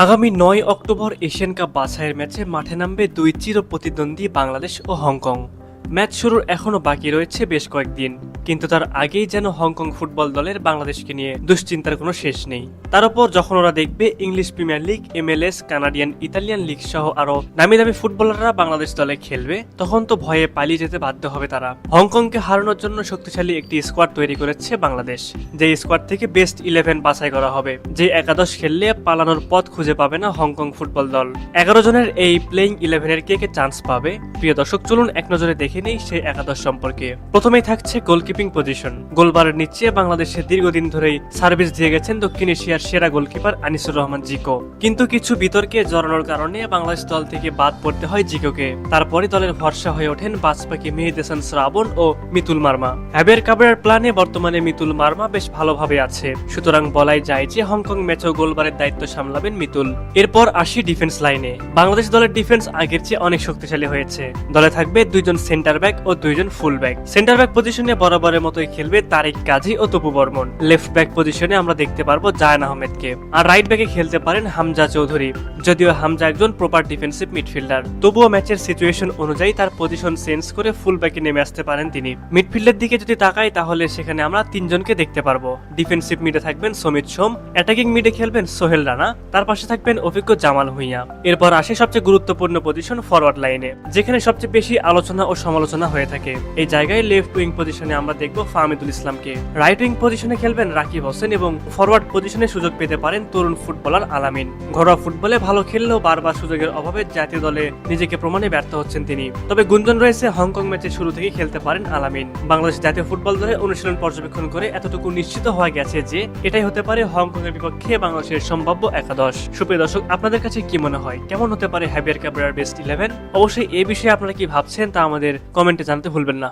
আগামী ৯ October Asian cup বাছাইয়ের ম্যাচে মাঠে নামবে দুই চির প্রতিদ্বন্দ্বী বাংলাদেশ ও হংকং। ম্যাচ শুরুর এখনও বাকি রয়েছে বেশ কয়েকদিন, কিন্তু তার আগেই যেন হংকং ফুটবল দলের বাংলাদেশকে নিয়ে দুশ্চিন্তার কোনো শেষ নেই। তার উপর যখন ওরা দেখবে English premier league, MLS, Canadian, Italian league সহ আরো নামি দামি ফুটবলাররা বাংলাদেশ দলে খেলবে, তখন তো ভয়ে পালিয়ে যেতে বাধ্য হবে তারা। হংকংকে হারানোর জন্য শক্তিশালী একটি স্কোয়াড তৈরি করেছে বাংলাদেশ, যে স্কোয়াড থেকে বেস্ট 11 বাছাই করা হবে, যে একাদশ খেললে পালানোর পথ খুঁজে পাবে না হংকং ফুটবল দল। 11 জনের এই প্লেইং 11-এর কে কে চান্স পাবে, প্রিয় দর্শক চলুন এক নজরে দেখে নেই সেই একাদশ সম্পর্কে। প্রথমেই থাকছে গোলকিপিং পজিশন। গোলবারের নিচে বাংলাদেশে দীর্ঘদিন ধরেই সার্ভিস দিয়ে গেছেন দক্ষিণ এশিয়ার সেরা গোলকিপার আনিসুর রহমান জিকো, কিন্তু কিছু বিতর্কে জড়ানোর কারণে বাংলাদেশ দল থেকে বাদ পড়তে হয় জিকোকে। তারপরে দলের ভরসা হয়ে ওঠেন বাজপাখি মেহেদী হাসান শ্রাবণ ও মিতুল মার্মা। হ্যাবিয়ার কাবরেরার প্ল্যানে বর্তমানে মিতুল মার্মা বেশ ভালোভাবে আছে, সুতরাং বলাই যায় যে হংকং ম্যাচেও গোলবারের দায়িত্ব সামলাবেন মিতুল। এরপর আসি ডিফেন্স লাইনে। বাংলাদেশ দলের ডিফেন্স আগের চেয়ে অনেক শক্তিশালী হয়েছে। দলে থাকবে দুইজন সেন্টার ব্যাক ও দুইজন ফুল ব্যাক। সেন্টার ব্যাক পজিশনে বরাবরের মতোই খেলবে তারিক কাজী ও তপু বর্মন। লেফট ব্যাক পজিশনে আমরা দেখতে পারবো জায়ান আহমেদকে, আর রাইট ব্যাকে খেলতে পারেন হামজা চৌধুরী। যদিও হামজা একজন প্রপার ডিফেন্সিভ মিডফিল্ডার, তবুও ম্যাচের সিচুয়েশন অনুযায়ী তার পজিশন চেঞ্জ করে ফুল ব্যাকে নেমে আসতে পারেন তিনি। মিডফিল্ডের দিকে যদি তাকাই তাহলে সেখানে আমরা তিনজনকে দেখতে পারবো। ডিফেন্সিভ মিডে থাকবেন সমিত সোম, অ্যাটাকিং মিডে খেলবেন সোহেল রানা, তার পাশে থাকবেন অভিজ্ঞ জামাল ভুঁইয়া। এরপর আসে সবচেয়ে গুরুত্বপূর্ণ পজিশন ফরওয়ার্ড লাইনে, যেখানে সবচেয়ে বেশি আলোচনা ও সমালোচনা হয়ে থাকে। এই জায়গায় লেফট উইং পজিশনে আমরা দেখবো ফাহমিদুল ইসলামকে, রাইট উইং পজিশনে খেলবেন রাকিব হোসেন এবং ফরওয়ার্ড পজিশনে সুযোগ পেতে পারেন তরুণ ফুটবলার আলামিন। ঘরোয়া ফুটবলে ভালো খেললেও বারবার সুযোগের অভাবে জাতীয় দলে নিজেকে প্রমাণে ব্যর্থ হচ্ছেন তিনি। তবে গুঞ্জন রয়েছে হংকং ম্যাচের শুরু থেকে খেলতে পারেন আলামিন। বাংলাদেশ জাতীয় ফুটবল দলে অনুশীলন পর্যবেক্ষণ করে এতটুকু নিশ্চিত হওয়া গেছে যে এটাই হতে পারে হংকং এর বিপক্ষে বাংলাদেশের সম্ভাব্য একাদশ। সুপ্রিয় দর্শক, আপনাদের কাছে কি মনে হয়, কেমন হতে পারে হ্যাবিয়ার কাবরেরার বেস্ট 11? অবশ্যই এই বিষয়ে আপনারা কি ভাবছেন তা আমাদের কমেন্টে জানাতে ভুলবেন না।